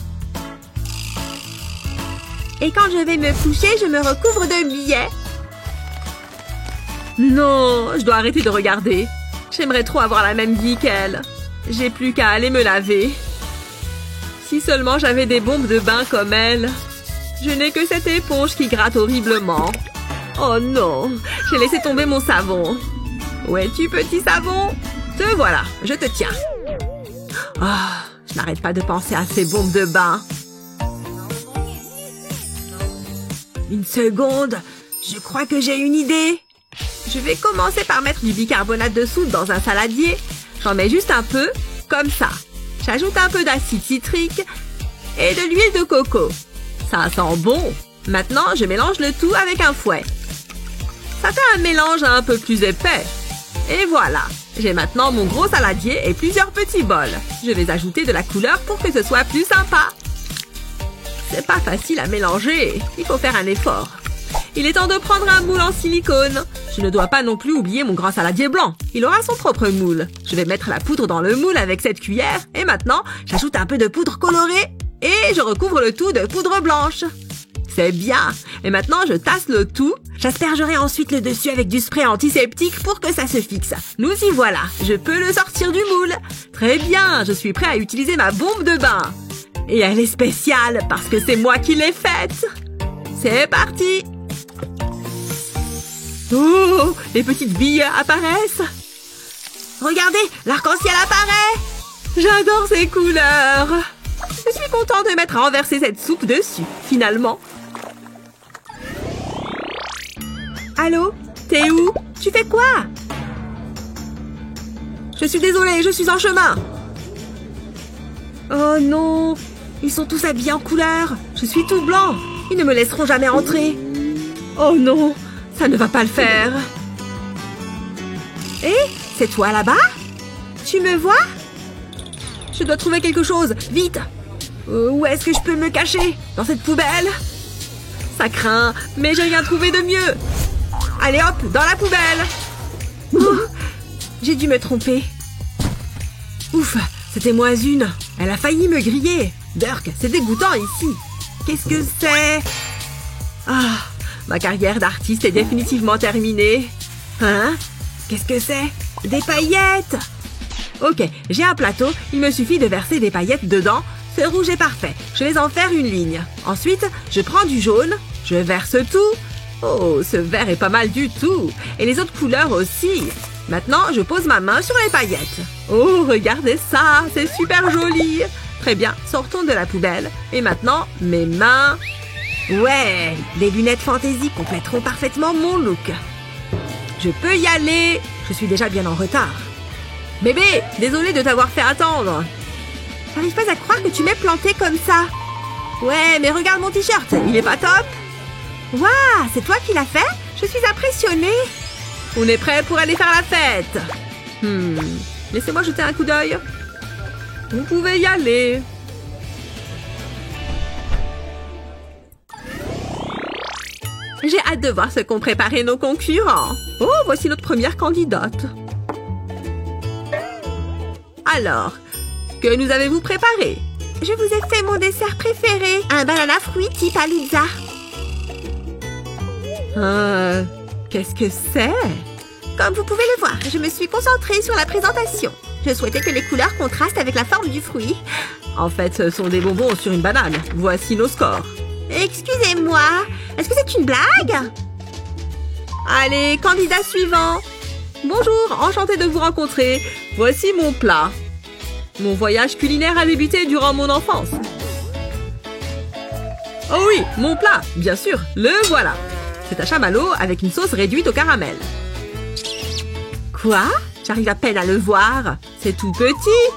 Et quand je vais me coucher, je me recouvre de billets. Non, je dois arrêter de regarder. J'aimerais trop avoir la même vie qu'elle. J'ai plus qu'à aller me laver. Si seulement j'avais des bombes de bain comme elle. Je n'ai que cette éponge qui gratte horriblement. Oh non, j'ai laissé tomber mon savon. Où es-tu, petit savon? Te voilà, je te tiens. Oh, je n'arrête pas de penser à ces bombes de bain. Une seconde, je crois que j'ai une idée. Je vais commencer par mettre du bicarbonate de soude dans un saladier. J'en mets juste un peu, comme ça. J'ajoute un peu d'acide citrique et de l'huile de coco. Ça sent bon. Maintenant, je mélange le tout avec un fouet. Ça fait un mélange un peu plus épais. Et voilà. J'ai maintenant mon gros saladier et plusieurs petits bols. Je vais ajouter de la couleur pour que ce soit plus sympa. C'est pas facile à mélanger. Il faut faire un effort. Il est temps de prendre un moule en silicone. Je ne dois pas non plus oublier mon grand saladier blanc. Il aura son propre moule. Je vais mettre la poudre dans le moule avec cette cuillère. Et maintenant, j'ajoute un peu de poudre colorée. Et je recouvre le tout de poudre blanche. C'est bien. Et maintenant, je tasse le tout. J'aspergerai ensuite le dessus avec du spray antiseptique pour que ça se fixe. Nous y voilà. Je peux le sortir du moule. Très bien. Je suis prêt à utiliser ma bombe de bain. Et elle est spéciale parce que c'est moi qui l'ai faite. C'est parti. Oh, les petites billes apparaissent. Regardez, l'arc-en-ciel apparaît. J'adore ces couleurs. Je suis content de m'être renversé cette soupe dessus, finalement. Allô? T'es où? Tu fais quoi? Je suis désolée, je suis en chemin. Oh non, ils sont tous habillés en couleur. Je suis tout blanc. Ils ne me laisseront jamais entrer. Oh non, ça ne va pas le faire. Hé, c'est toi là-bas? Tu me vois? Je dois trouver quelque chose, vite! Où est-ce que je peux me cacher? Dans cette poubelle? Ça craint, mais j'ai rien trouvé de mieux. Allez hop, dans la poubelle! Oh, j'ai dû me tromper. Ouf, c'était moins une. Elle a failli me griller. Dirk, c'est dégoûtant ici. Qu'est-ce que c'est? Ah, ma carrière d'artiste est définitivement terminée. Hein? Qu'est-ce que c'est? Des paillettes! Ok, j'ai un plateau, il me suffit de verser des paillettes dedans. Ce rouge est parfait, je vais en faire une ligne. Ensuite, je prends du jaune, je verse tout. Oh, ce vert est pas mal du tout. Et les autres couleurs aussi. Maintenant, je pose ma main sur les paillettes. Oh, regardez ça, c'est super joli. Très bien, sortons de la poubelle. Et maintenant, mes mains. Ouais, les lunettes fantaisie compléteront parfaitement mon look. Je peux y aller. Je suis déjà bien en retard. Bébé, désolé de t'avoir fait attendre. J'arrive pas à croire que tu m'aies planté comme ça. Ouais, mais regarde mon t-shirt, il est pas top? Waouh, c'est toi qui l'as fait? Je suis impressionnée. On est prêt pour aller faire la fête. Laissez-moi jeter un coup d'œil. Vous pouvez y aller. J'ai hâte de voir ce qu'ont préparé nos concurrents. Oh, voici notre première candidate. Alors, que nous avez-vous préparé? Je vous ai fait mon dessert préféré, un banana fruit type palooza. Qu'est-ce que c'est? Comme vous pouvez le voir, je me suis concentrée sur la présentation. Je souhaitais que les couleurs contrastent avec la forme du fruit. En fait, ce sont des bonbons sur une banane. Voici nos scores. Excusez-moi, est-ce que c'est une blague? Allez, candidat suivant. Bonjour, enchantée de vous rencontrer. Voici mon plat. Mon voyage culinaire a débuté durant mon enfance. Oh oui, mon plat, bien sûr, le voilà. C'est un chamallow avec une sauce réduite au caramel. Quoi? J'arrive à peine à le voir. C'est tout petit.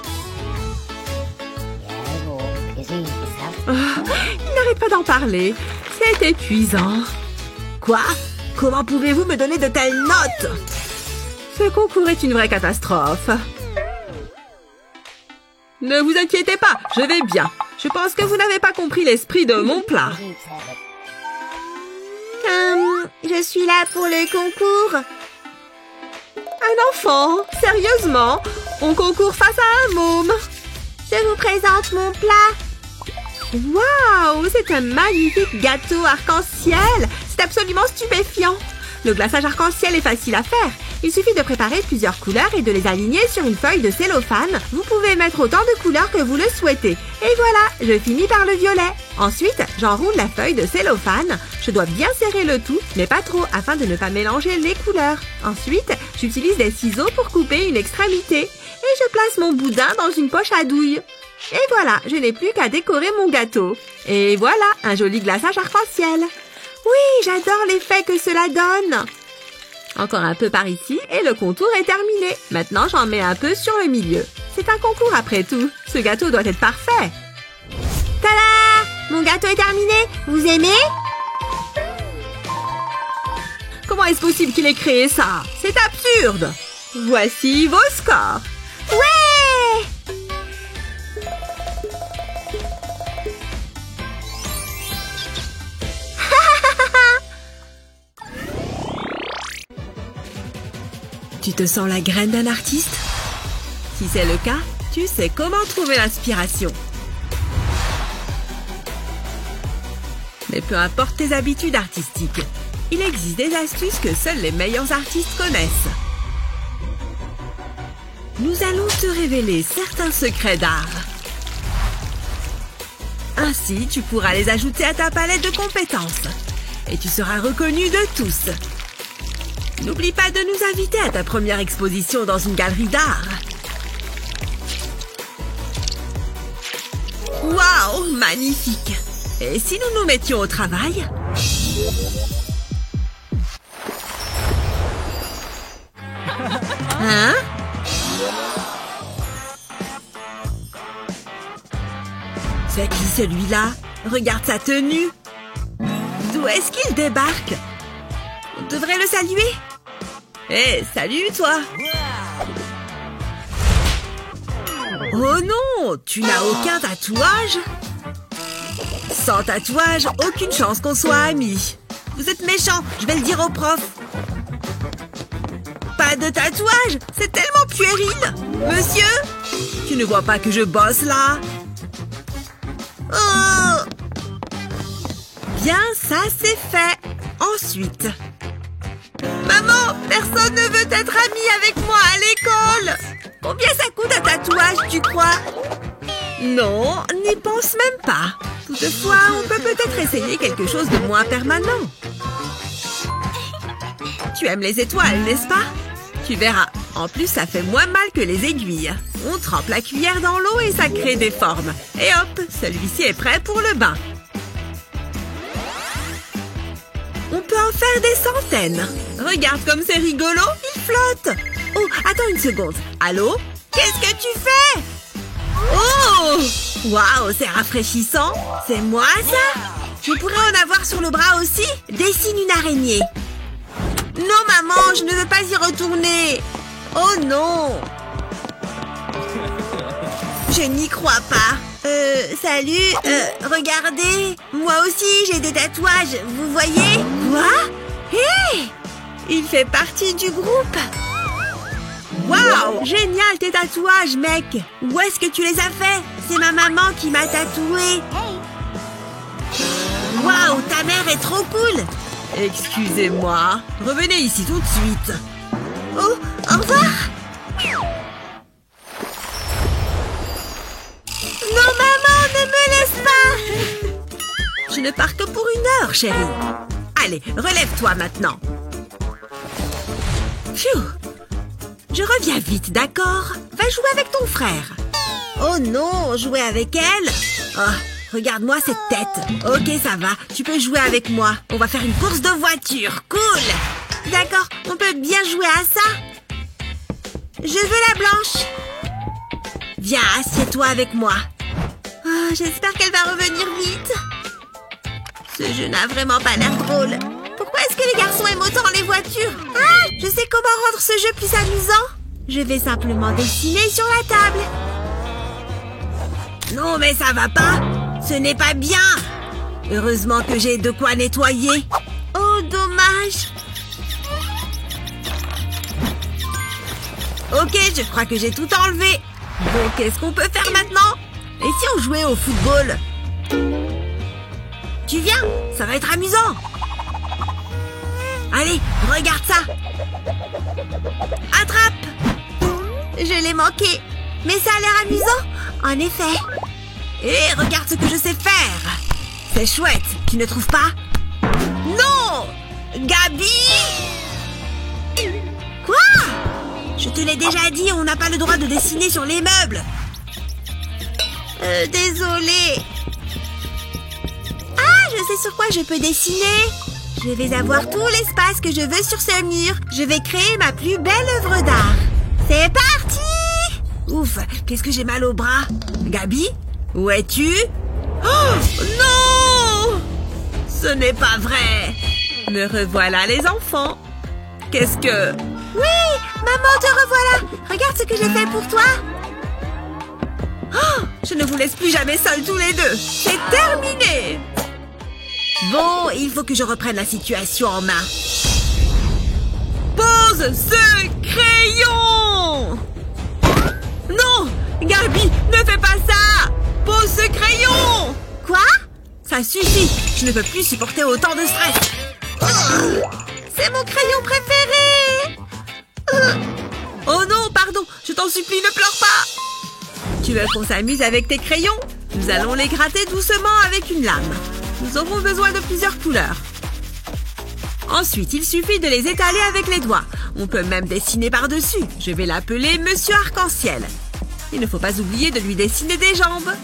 Oh, il n'arrête pas d'en parler. C'est épuisant. Quoi? Comment pouvez-vous me donner de telles notes? Ce concours est une vraie catastrophe. Ne vous inquiétez pas, je vais bien. Je pense que vous n'avez pas compris l'esprit de mon plat. Je suis là pour le concours. Un enfant? Sérieusement? On concourt face à un môme. Je vous présente mon plat. Waouh, c'est un magnifique gâteau arc-en-ciel. C'est absolument stupéfiant. Le glaçage arc-en-ciel est facile à faire. Il suffit de préparer plusieurs couleurs et de les aligner sur une feuille de cellophane. Vous pouvez mettre autant de couleurs que vous le souhaitez. Et voilà, je finis par le violet. Ensuite, j'enroule la feuille de cellophane. Je dois bien serrer le tout, mais pas trop, afin de ne pas mélanger les couleurs. Ensuite, j'utilise des ciseaux pour couper une extrémité. Et je place mon boudin dans une poche à douille. Et voilà, je n'ai plus qu'à décorer mon gâteau. Et voilà, un joli glaçage arc-en-ciel. Oui, j'adore l'effet que cela donne. Encore un peu par ici et le contour est terminé. Maintenant, j'en mets un peu sur le milieu. C'est un concours après tout. Ce gâteau doit être parfait. Tada! Mon gâteau est terminé. Vous aimez? Comment est-ce possible qu'il ait créé ça? C'est absurde. Voici vos scores. Ouais! Tu te sens la graine d'un artiste? Si c'est le cas, tu sais comment trouver l'inspiration. Mais peu importe tes habitudes artistiques, il existe des astuces que seuls les meilleurs artistes connaissent. Nous allons te révéler certains secrets d'art. Ainsi, tu pourras les ajouter à ta palette de compétences. Et tu seras reconnu de tous. N'oublie pas de nous inviter à ta première exposition dans une galerie d'art. Waouh, magnifique! Et si nous nous mettions au travail? Hein? C'est qui celui-là? Regarde sa tenue! D'où est-ce qu'il débarque? On devrait le saluer? Hé, salut toi! Oh non! Tu n'as aucun tatouage? Sans tatouage, aucune chance qu'on soit amis. Vous êtes méchants, je vais le dire au prof. Pas de tatouage? C'est tellement puéril! Monsieur? Tu ne vois pas que je bosse là? Oh! Bien, ça c'est fait. Ensuite... Maman, personne ne veut être ami avec moi à l'école. Combien ça coûte un tatouage, tu crois? Non, n'y pense même pas. Toutefois, on peut peut-être essayer quelque chose de moins permanent. Tu aimes les étoiles, n'est-ce pas? Tu verras, En plus, ça fait moins mal que les aiguilles. On trempe la cuillère dans l'eau et ça crée des formes. Et hop, celui-ci est prêt pour le bain. On peut en faire des centaines. Regarde comme c'est rigolo, il flotte. Oh, attends une seconde. Allô? Qu'est-ce que tu fais? Oh! Waouh, c'est rafraîchissant. C'est moi, ça? Je pourrais en avoir sur le bras aussi? Dessine une araignée. Non, maman, je ne veux pas y retourner. Oh non! Je n'y crois pas. Salut, regardez. Moi aussi, j'ai des tatouages, vous voyez? Quoi? Hé! Il fait partie du groupe. Waouh! Génial tes tatouages, mec! Où est-ce que tu les as faits? C'est ma maman qui m'a tatoué. Waouh, ta mère est trop cool! Excusez-moi. Revenez ici tout de suite. Oh, au revoir! Non, maman, ne me laisse pas! Je ne pars que pour 1 heure, chérie. Allez, relève-toi maintenant. Pfiou! Je reviens vite, d'accord? Va jouer avec ton frère. Oh non, jouer avec elle? Oh, regarde-moi cette tête. Ok, ça va, tu peux jouer avec moi. On va faire une course de voiture, cool! D'accord, on peut bien jouer à ça? Je veux la blanche. Viens, assieds-toi avec moi. Oh, j'espère qu'elle va revenir vite. Ce jeu n'a vraiment pas l'air drôle. Pourquoi est-ce que les garçons aiment autant les voitures? Ah, je sais comment rendre ce jeu plus amusant. Je vais simplement dessiner sur la table. Non, mais ça va pas. Ce n'est pas bien. Heureusement que j'ai de quoi nettoyer. Oh, dommage. Ok, je crois que j'ai tout enlevé. Bon, qu'est-ce qu'on peut faire maintenant? Et si on jouait au football? Tu viens? Ça va être amusant. Allez, regarde ça. Attrape. Je l'ai manqué. Mais ça a l'air amusant. En effet. Et regarde ce que je sais faire. C'est chouette, tu ne trouves pas? Non! Gabi! Quoi? Je te l'ai déjà dit, on n'a pas le droit de dessiner sur les meubles. Désolée. Ah, je sais sur quoi je peux dessiner. Je vais avoir tout l'espace que je veux sur ce mur. Je vais créer ma plus belle œuvre d'art. C'est parti! Ouf, qu'est-ce que j'ai mal au bras. Gabi, où es-tu? Oh, non! Ce n'est pas vrai. Me revoilà les enfants. Qu'est-ce que... Oui, maman, te revoilà. Regarde ce que j'ai fait pour toi. Oh, je ne vous laisse plus jamais seuls tous les deux. C'est terminé. Bon, il faut que je reprenne la situation en main. Pose ce crayon! Non! Gabi, ne fais pas ça! Pose ce crayon! Quoi? Ça suffit! Je ne peux plus supporter autant de stress. C'est mon crayon préféré! Oh non, pardon, je t'en supplie, ne pleure pas! Tu veux qu'on s'amuse avec tes crayons? Nous allons les gratter doucement avec une lame. Nous aurons besoin de plusieurs couleurs. Ensuite, il suffit de les étaler avec les doigts. On peut même dessiner par-dessus. Je vais l'appeler Monsieur Arc-en-Ciel. Il ne faut pas oublier de lui dessiner des jambes.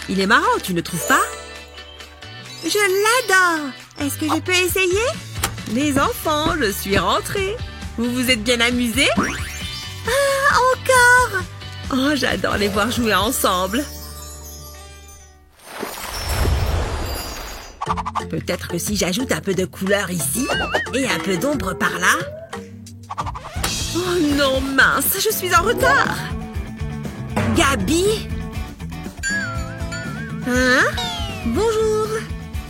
Il est marrant, tu ne trouves pas? Je l'adore! Est-ce que je peux essayer? Les enfants, je suis rentrée. Vous vous êtes bien amusés? Ah, encore! Oh, j'adore les voir jouer ensemble. Peut-être que si j'ajoute un peu de couleur ici et un peu d'ombre par là... Oh non, mince, je suis en retard. Gabi? Hein? Bonjour.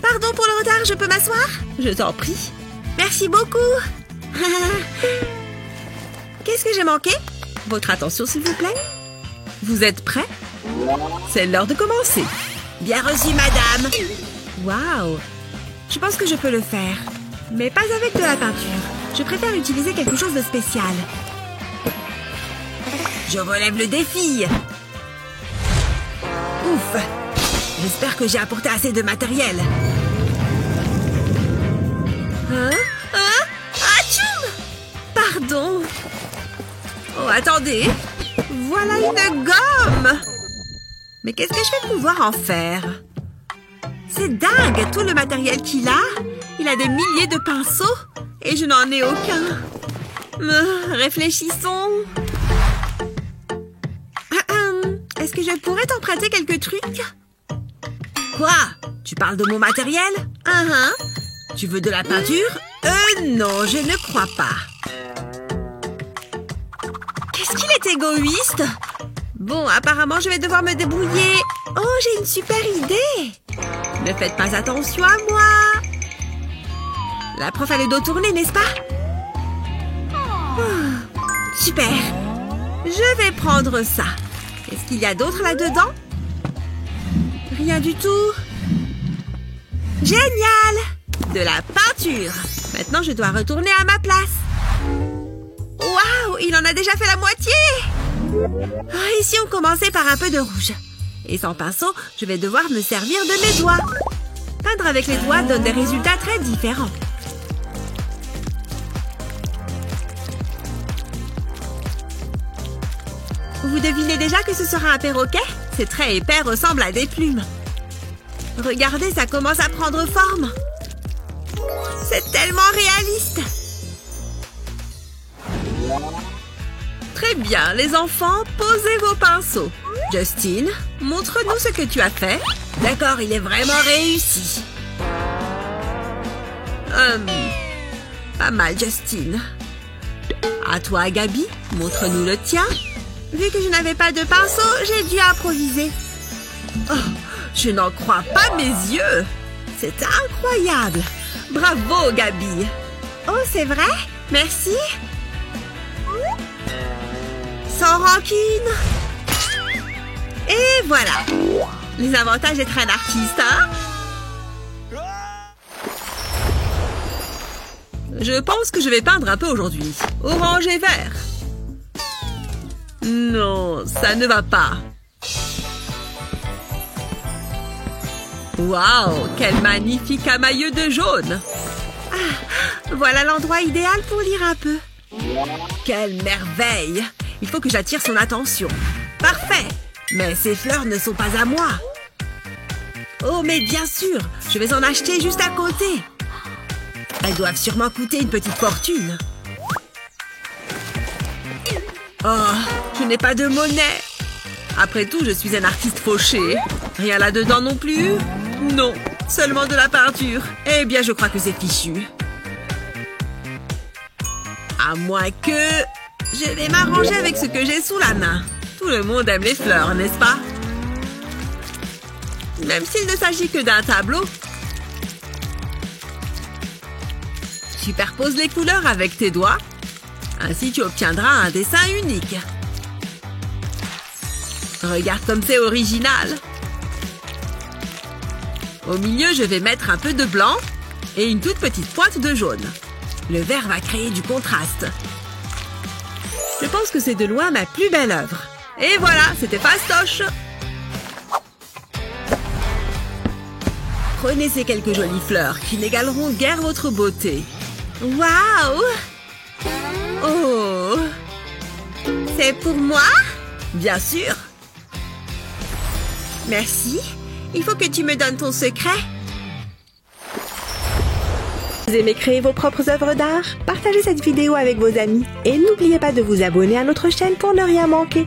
Pardon pour le retard, je peux m'asseoir? Je t'en prie. Merci beaucoup. Qu'est-ce que j'ai manqué? Votre attention, s'il vous plaît. Vous êtes prêts? C'est l'heure de commencer. Bien reçu, madame. Waouh! Je pense que je peux le faire. Mais pas avec de la peinture. Je préfère utiliser quelque chose de spécial. Je relève le défi. Ouf! J'espère que j'ai apporté assez de matériel. Hein? Hein? Atchoum! Oh, attendez. Voilà une gomme. Mais qu'est-ce que je vais pouvoir en faire? C'est dingue, tout le matériel qu'il a. Il a des milliers de pinceaux et je n'en ai aucun. Réfléchissons. Est-ce que je pourrais t'emprunter quelques trucs? Quoi? Tu parles de mon matériel? Tu veux de la peinture? Non, je ne crois pas. Qu'est-ce qu'il est égoïste? Bon, apparemment, je vais devoir me débrouiller. Oh, j'ai une super idée. Ne faites pas attention à moi. La prof a le dos tourné, n'est-ce pas? Oh, super. Je vais prendre ça. Qu'est-ce qu'il y a d'autre là-dedans? Rien du tout. Génial! De la peinture. Maintenant, je dois retourner à ma place. Waouh! Il en a déjà fait la moitié! Ici, on commençait par un peu de rouge. Et sans pinceau, je vais devoir me servir de mes doigts. Peindre avec les doigts donne des résultats très différents. Vous devinez déjà que ce sera un perroquet? C'est très épais, ressemble à des plumes. Regardez, ça commence à prendre forme. C'est tellement réaliste. Très bien, les enfants, posez vos pinceaux. Justin, montre-nous ce que tu as fait. D'accord, il est vraiment réussi. Pas mal, Justin. À toi, Gabi, montre-nous le tien. Vu que je n'avais pas de pinceau, j'ai dû improviser. Oh, je n'en crois pas mes yeux. C'est incroyable. Bravo, Gabi. Oh, c'est vrai? Merci. Sans rancune. Et voilà. Les avantages d'être un artiste, hein? Je pense que je vais peindre un peu aujourd'hui. Orange et vert. Non, ça ne va pas. Waouh, quel magnifique amailleux de jaune. Voilà l'endroit idéal pour lire un peu. Quelle merveille. Il faut que j'attire son attention. Parfait. Mais ces fleurs ne sont pas à moi. Oh, mais bien sûr, je vais en acheter juste à côté. Elles doivent sûrement coûter une petite fortune. Oh, je n'ai pas de monnaie. Après tout, je suis un artiste fauché. Rien là-dedans non plus? Non, seulement de la peinture. Eh bien, je crois que c'est fichu. À moins que... Je vais m'arranger avec ce que j'ai sous la main. Tout le monde aime les fleurs, n'est-ce pas? Même s'il ne s'agit que d'un tableau. Superpose les couleurs avec tes doigts. Ainsi, tu obtiendras un dessin unique. Regarde comme c'est original. Au milieu, je vais mettre un peu de blanc et une toute petite pointe de jaune. Le vert va créer du contraste. Je pense que c'est de loin ma plus belle œuvre. Et voilà, c'était fastoche. Prenez ces quelques jolies fleurs qui n'égaleront guère votre beauté. Waouh! Oh! C'est pour moi? Bien sûr. Merci. Il faut que tu me donnes ton secret. Vous aimez créer vos propres œuvres d'art? Partagez cette vidéo avec vos amis et n'oubliez pas de vous abonner à notre chaîne pour ne rien manquer.